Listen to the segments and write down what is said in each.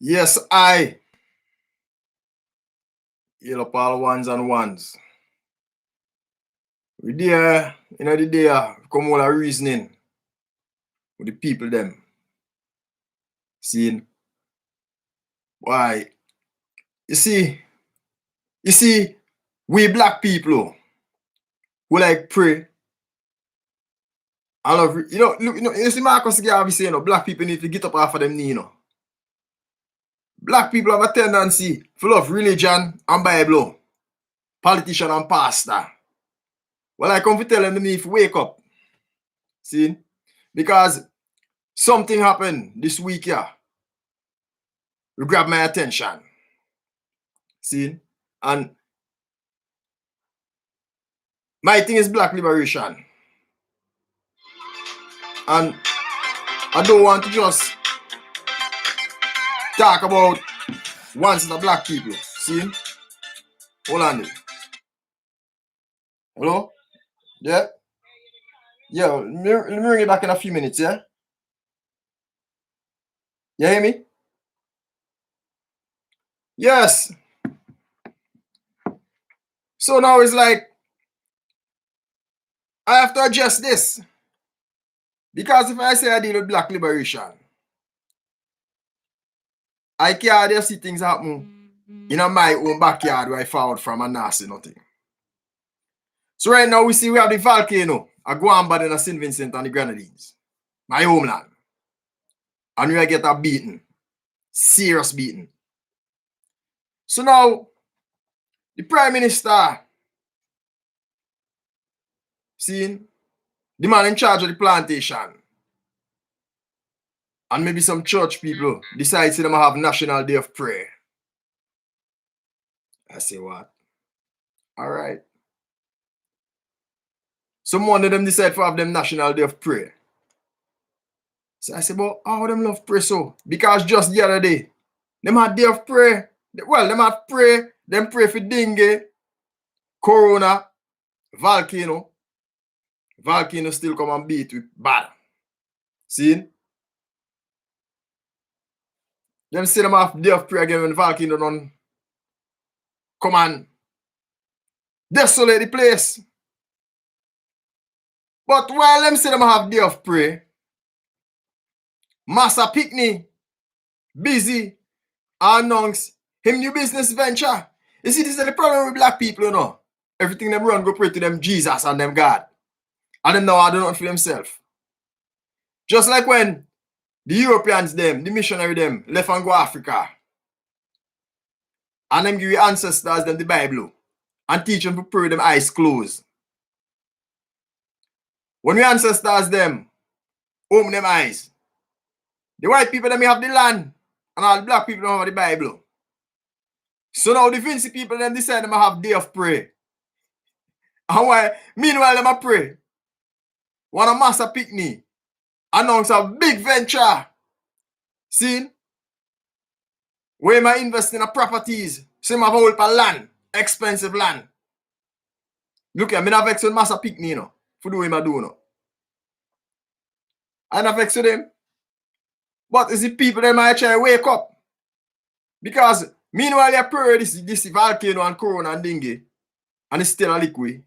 Yes, I. Yellow all ones and ones. We there, the day, come all a reasoning with the people them. Seeing why? You see, we black people who like pray. I love look, you see Marcus Garvey saying, black people need to get up off of them knee, Black people have a tendency full of religion and Bible, politician and pastor. Well, I come to tell them they need to wake up. See? Because something happened this week here. You grab my attention. See? And my thing is black liberation. And I don't want to just talk about one set of black people. See? Hold on there. Hello? Yeah? Yeah, let me ring you back in a few minutes, yeah? You hear me? Yes. So now it's like, I have to adjust this. Because if I say I deal with black liberation, I can't just see things happen in my own backyard where I found from and not see nothing. So right now we have the volcano, a Guamba in St. Vincent and the Grenadines, my homeland. And we get a beating, serious beating. So now, the Prime Minister, seeing the man in charge of the plantation, and maybe some church people decide to have National Day of Prayer. I say what? All right. Some one of them decide to have them National Day of Prayer. So I say, but how them love pray so? Because just the other day, them had Day of Prayer. Well, them had pray. Them pray for dengue, corona, volcano. Volcano still come and beat with bad. See? Them say them have Day of Prayer again when volcano don't come and desolate the place. But while them say them have Day of Prayer, Massa Pickney busy announce him new business venture. You see, this is the problem with black people, Everything them run go pray to them Jesus and them God. And them now do nothing for themselves. Just like when the Europeans them, the missionary them, left and go Africa. And them give your ancestors them the Bible. And teach them to pray with them eyes closed. When your ancestors them open them eyes, the white people them have the land. And all the black people don't have the Bible. So now the Vinci people them decide them have Day of Prayer. And why? Meanwhile them a pray. One of Massa Pickney announce a big venture. See? Where am I investing in properties? Some have a whole land. Expensive land. Look here, I'm not vexed with Massa Pickney, for doing what I do, I'm not vexed with them. But it's the people that might try to wake up. Because meanwhile you pray this volcano and corona and dengue, and it's still a liquid.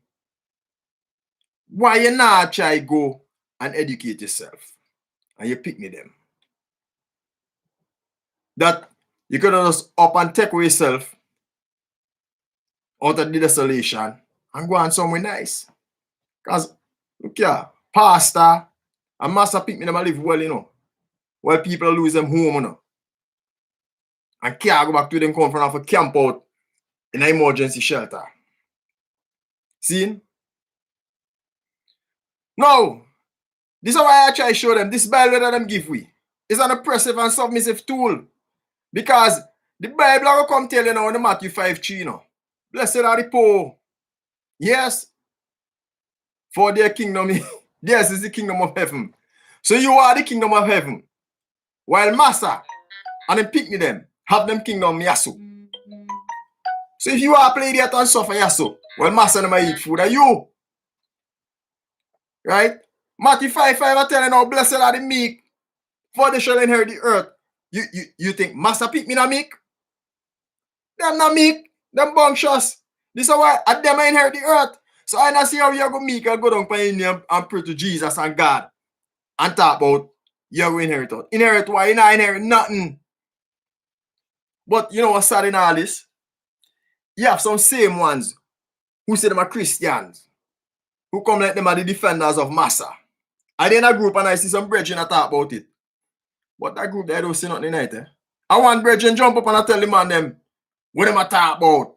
Why you not try to go and educate yourself? And you pick me them. That you could just up and take away yourself out of the desolation and go on somewhere nice. Because look here, pastor and Master Pick me them live well, While people lose them home, And can't go back to them come from a camp out in an emergency shelter. See? Now, this is why I try to show them this Bible that them give we is an oppressive and submissive tool. Because the Bible will come tell you now in Matthew 5:3, Blessed are the poor. Yes. For their kingdom, yes, is the kingdom of heaven. So you are the kingdom of heaven. While Massa and them pick me them, have them kingdom yasu. So if you are play that and suffer yasu, well Massa them eat food, are you? Right? Matthew 5:5 I tell you now, blessed are the meek, for they shall inherit the earth. You think Master pick me not meek? Them not meek, them bunctious. This is why I them inherit the earth. So I not see how you go meek and go down for him and pray to Jesus and God and talk about you're going to inherit it. Inherit why? You not inherit nothing. But you know what's sad in all this? You have some same ones who say them are Christians, who come like them are the defenders of Massa. I did in a group and I see some brethren that talk about it. But that group, they don't say nothing tonight. I want brethren jump up and I tell the man them what them a talk about.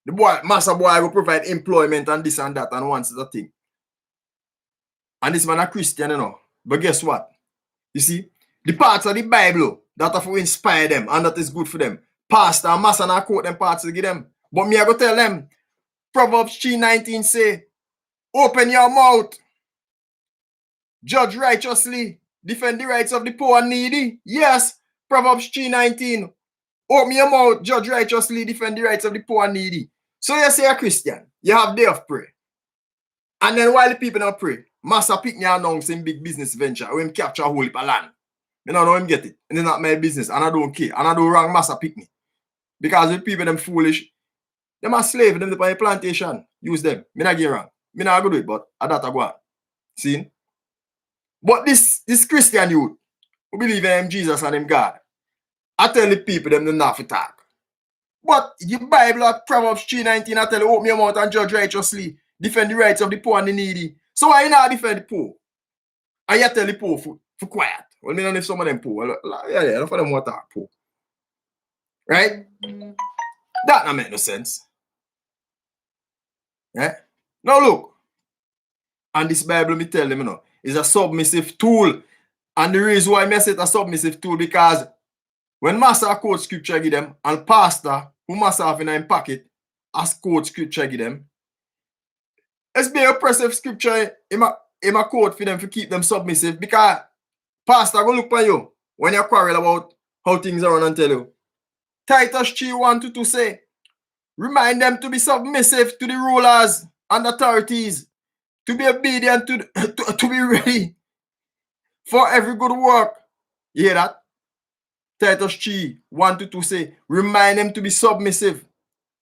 The boy, Massa boy will provide employment and this and that and wants the thing. And this man a Christian, you know. But guess what? You see, the parts of the Bible that have to inspire them and that is good for them. Pastor and Massa not quote them parts to give them. But me I go tell them, Proverbs 3:19 say, open your mouth, judge righteously, defend the rights of the poor and needy. Yes, Proverbs 3:19. Open your mouth, judge righteously, defend the rights of the poor and needy. So you say a Christian, you have day of prayer. And then while the people don't pray, Master pick me announcing big business venture or him capture a whole heap of land. You know him get it. And it's not my business. And I don't care. And I do wrong Master pick me. Because the people them foolish. Them are slave, them on a plantation. Use them. Me not get wrong. Me not go do it, but I that I go on. See? But this Christian youth who believe in Jesus and him God, I tell the people them not to talk. But the Bible at Proverbs 3:19 I tell you, open your mouth and judge righteously, defend the rights of the poor and the needy. So why you not defend the poor? And you tell the poor for quiet. Well, me don't know if some of them poor. Yeah, enough of them want to talk poor. Right? That don't make no sense. Yeah? Now look. And this Bible, me tell them, you know, is a submissive tool. And the reason why I say it's a submissive tool, because when Master quote scripture give them, and Pastor, who Master have in his pocket, as quote scripture give them, it's be oppressive scripture in my quote for them to keep them submissive, because Pastor go look for you when you quarrel about how things are and tell you. Titus 3:1-2 say, remind them to be submissive to the rulers and authorities, to be obedient to be ready for every good work. You hear that? Titus 3:1-2 say, remind them to be submissive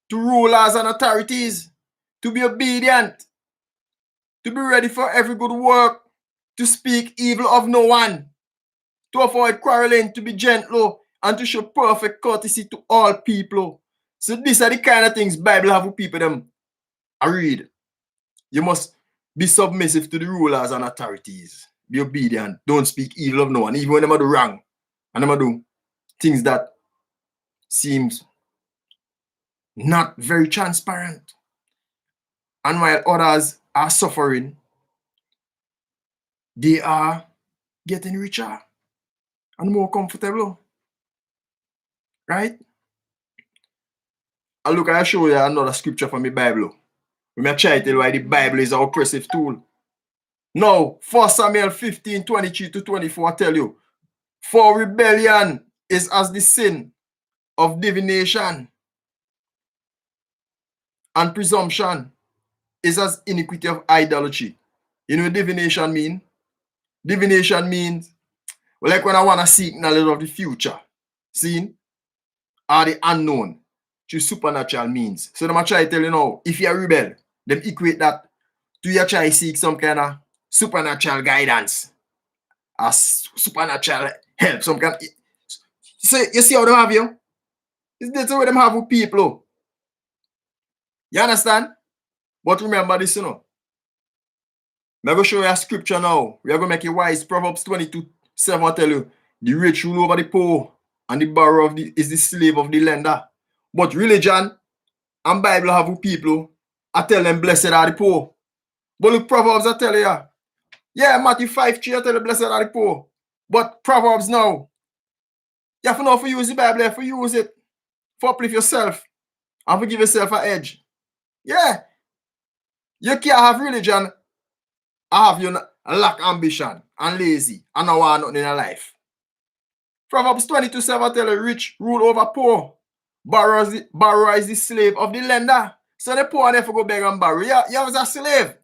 to rulers and authorities, to be obedient, to be ready for every good work, to speak evil of no one, to avoid quarreling, to be gentle, and to show perfect courtesy to all people. So these are the kind of things Bible have for people them I read. You must be submissive to the rulers and authorities. Be obedient. Don't speak evil of no one, even when they do wrong. And they do things that seems not very transparent. And while others are suffering, they are getting richer and more comfortable. Right? And look, I show you another scripture from the Bible. We may try to tell you why the Bible is an oppressive tool. Now, 1 Samuel 15:23-24 tell you, for rebellion is as the sin of divination, and presumption is as iniquity of idolatry. You know what divination mean? Divination means, well, like when I want to seek knowledge of the future, seen, or the unknown, through supernatural means. So them try to tell you now, if you rebel, them equate that to you try to seek some kind of supernatural guidance, or supernatural help, some kind of, so you see how they have you? It's the way them have with people. You understand? But remember this, you know. I'm going to show you a scripture now. We are going to make it wise. Proverbs 22:7 tell you, the rich rule over the poor, and the borrower is the slave of the lender. But religion and Bible have with people, I tell them blessed are the poor. But look, Proverbs I tell you, yeah, Matthew 5:3 I tell you blessed are the poor. But Proverbs now, you have to know for use the Bible, you have to use it for uplift yourself and for give yourself an edge. Yeah. You can't have religion, I have you lack ambition and lazy and no want nothing in life. Proverbs 22:7 tell you rich rule over poor. Borrower is the slave of the lender. So the poor never go beg and borrow. You was a slave.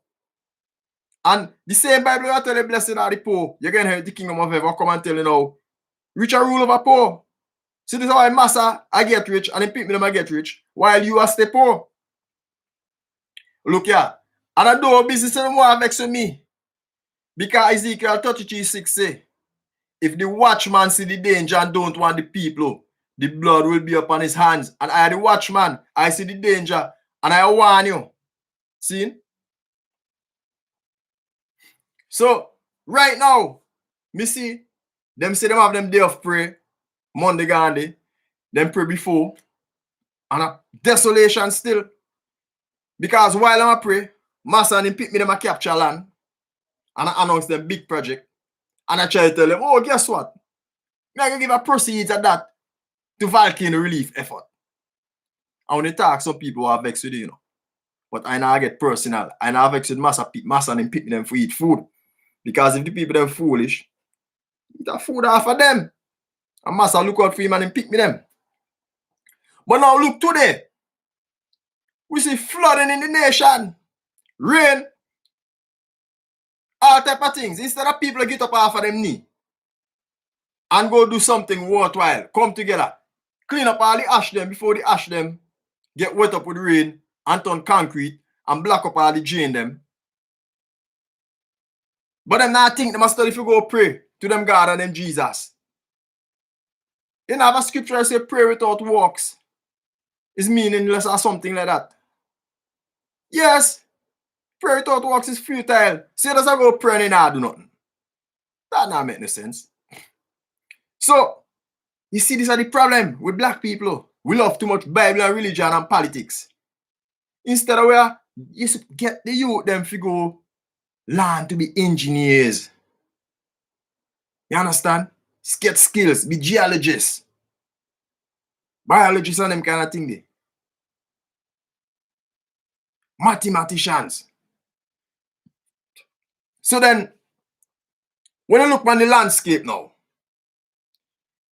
And the same Bible will tell you blessed are the poor. You're going to inherit the kingdom of heaven. Come and tell you now. Rich are rule over poor. See, this is why Massa, I get rich, and then people them I get rich, while you are stay poor. Look here. And I do a business and more vex with me. Because Ezekiel 33:6 say, if the watchman see the danger and don't want the people, the blood will be upon his hands. And I, the watchman, I see the danger, and I warn you. See? So, right now, me see, them say them have them day of prayer, Monday, Gandhi, them pray before, and a desolation still. Because while I'm a pray, Master and him pick me them a capture land, and I announce them big project, and I try to tell them, oh, guess what? I'm going to give a proceeds of that to volcano relief effort. I want to talk some people who are vexed with you know. But I now get personal. I now vex with Master and him pick them for eat food. Because if the people them foolish, eat a food off of them. And Master look out for him and him pick me them. But now look today. We see flooding in the nation. Rain. All type of things. Instead of people get up off of them knee and go do something worthwhile. Come together. Clean up all the ash them before the ash them get wet up with rain and turn concrete and block up all the drain them. But them not think they must study if you go pray to them God and them Jesus. You know, have a scripture that say pray without works is meaningless or something like that. Yes, pray without works is futile. Say does I go pray and I do nothing. That not make no sense. So, you see, this is the problem with black people. We love too much Bible and religion and politics. Instead of where you get the youth them to go learn to be engineers. You understand? Get skills, be geologists, biologists and them kind of thing there. Mathematicians. So then, when you look on the landscape now,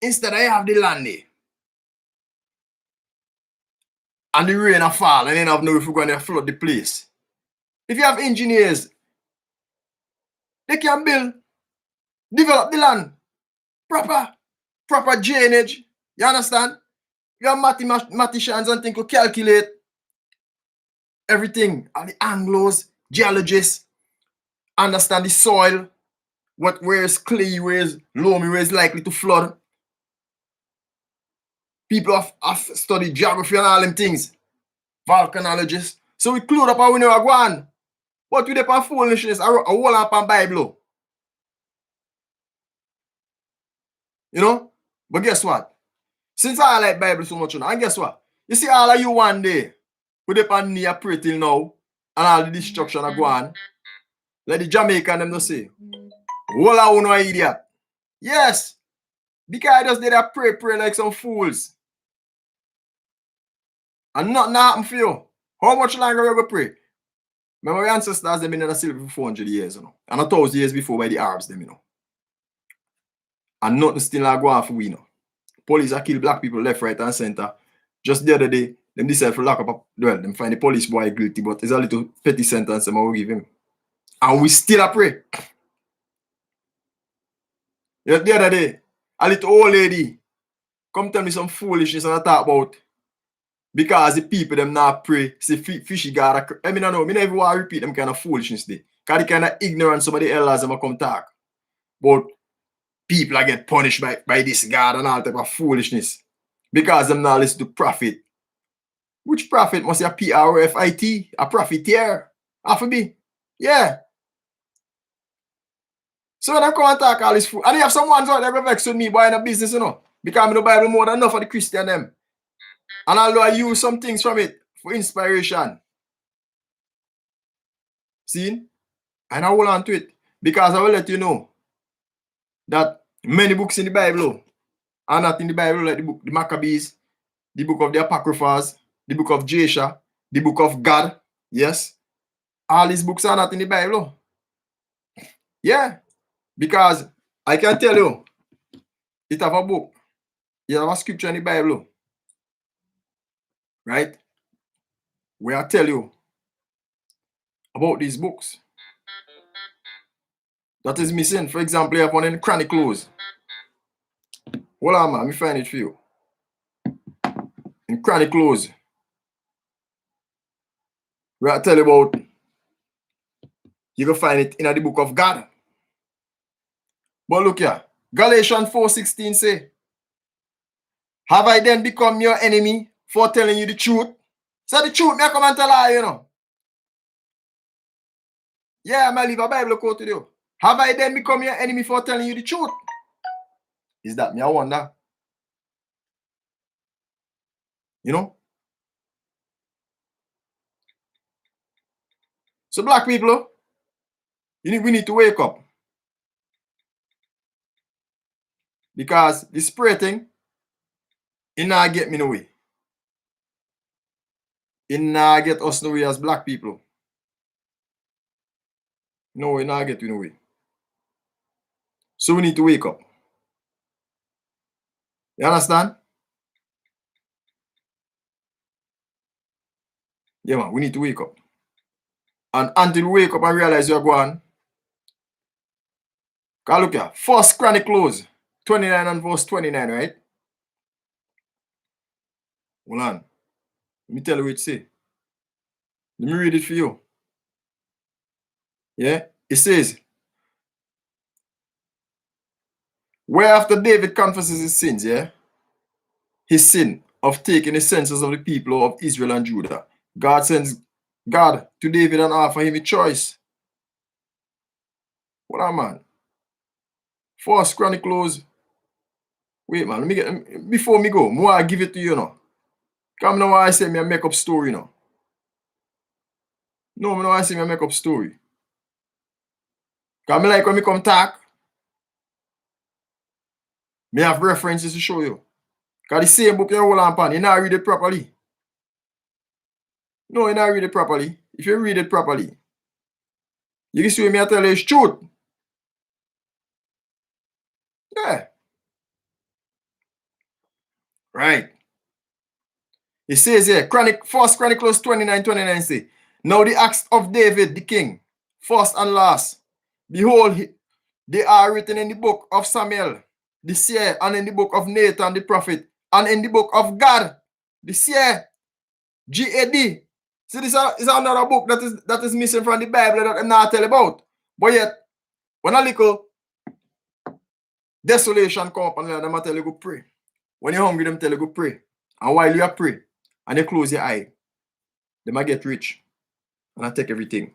instead of you have the land there, and the rain a fall, and then have no if you're going to flood the place. If you have engineers, they can build, develop the land, proper drainage. You understand? You have mathematicians and things to calculate everything. And the anglos, geologists, understand the soil, where is clay, where is loamy, where is likely to flood. People have studied geography and all them things. Volcanologists. So we clued up how we know are going. But we depend on foolishness, a whole up on Bible. You know? But guess what? Since I like Bible so much, and guess what? You see all of you one day, we depend near pray till now, and all the destruction are going. Let the Jamaican them not say, whole of you no idiot. Yes. Because I just did a pray like some fools. And nothing happen for you. How much longer you go pray? Remember, my ancestors, them been in the silver for 400 years, you know. And 1,000 years before by the Arabs, them, you know. And nothing still not going on for we, you know. Police are kill black people left, right, and center. Just the other day, them decide for lock up, well, them find the police boy guilty, but it's a little petty sentence them will give him. And we still a pray. The other day, a little old lady come tell me some foolishness and I talk about because the people them not pray, say fishy God. I mean, I know, I never want to repeat them kind of foolishness there. Because the kind of ignorance some of the elders them come talk. But people are get punished by this God and all type of foolishness. Because them not listen to prophet. Which prophet must be a P-R-O-F-I-T? A profiteer? Have to be. Yeah. So when I come and talk all this food, and you have some ones out there that vex with me buying a business, you know. Because I know the Bible more than enough for the Christian them. And although I use some things from it for inspiration. See? And I hold on to it. Because I will let you know that many books in the Bible are not in the Bible, like the book, the Maccabees, the book of the Apocryphas, the book of Jasher, the book of God. Yes. All these books are not in the Bible. Yeah. Because I can tell you, it have a book. You have a scripture in the Bible. Right? Where I tell you about these books. that is missing. For example, you have one in chronic clothes. Hold on, man. Let me find it for you. In chronic clothes. Where I tell you about, you can find it in the book of God. But look here. Galatians 4:16 say, have I then become your enemy for telling you the truth? So the truth, me come and tell you, you know. Yeah, I might leave a Bible quote to you. Have I then become your enemy for telling you the truth? Is that me? I wonder. You know? So black people, we need to wake up. Because the spray thing, it not get me no way. It not get us no way as black people. No, it not get we no way. So we need to wake up. You understand? Yeah, man, we need to wake up. And until we wake up and realize you're going, because look here, First Chronicles 29 and verse 29, right? Hold on. Let me tell you what it say. Let me read it for you. Yeah? It says, where after David confesses his sins, yeah? His sin of taking the census of the people of Israel and Judah. God sends God to David and offer him a choice. What on, man? First Chronicles. Wait, man, let me get before me go. More I give it to you now. Come now, I say me a make up story now. No, me no I say me a make up story. Because me like when me come talk, me have references to show you. Because the same book you hold on pan, you not read it properly. No, you not read it properly. If you read it properly, you can see me I tell you it's truth. Yeah. Right. It says here, First Chronicles 29:29 say, now the acts of David the king, first and last, behold, they are written in the book of Samuel, the seer, and in the book of Nathan the prophet, and in the book of God, the seer, G-A-D. See, this is another book that is missing from the Bible that I'm not tell about. But yet, when a little desolation come up and them tell you go pray. When you're hungry, them tell you go pray. And while you pray, and you close your eye, they might get rich. And I take everything.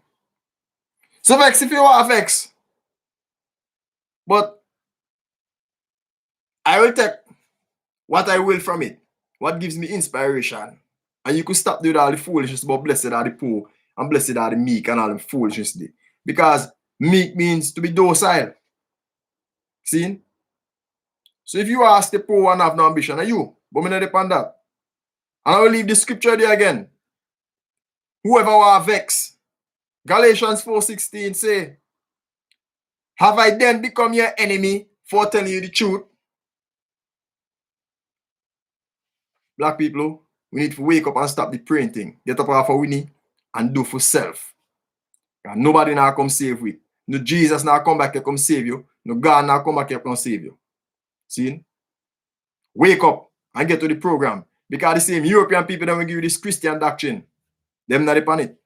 So vex if you want vex. But I will take what I will from it. What gives me inspiration. And you could stop doing all the foolishness about blessed are the poor and blessed are the meek and all the foolishness. Because meek means to be docile. See? So if you ask the poor and have no ambition, are you? But me not depend that. And I will leave the scripture there again. Whoever want vex. Galatians 4:16 say, have I then become your enemy for telling you the truth? Black people, we need to wake up and stop the praying thing. Get up off of Winnie and do for self. And nobody now come save we. No Jesus now come back here come save you. No God now come back here come save you. See? Wake up and get to the program. Because the same European people that will give you this Christian doctrine. Them not upon it.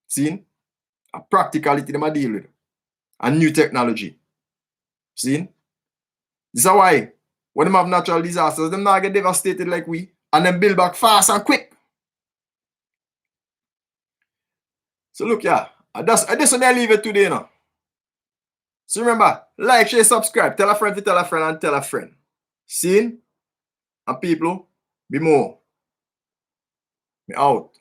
See? A practicality them a deal with. And new technology. See? This is why when them have natural disasters, them not get devastated like we. And then build back fast and quick. So look, yeah. That's what I leave it today now. So remember, like, share, subscribe. Tell a friend to tell a friend and tell a friend. See? And people, be more. Me out.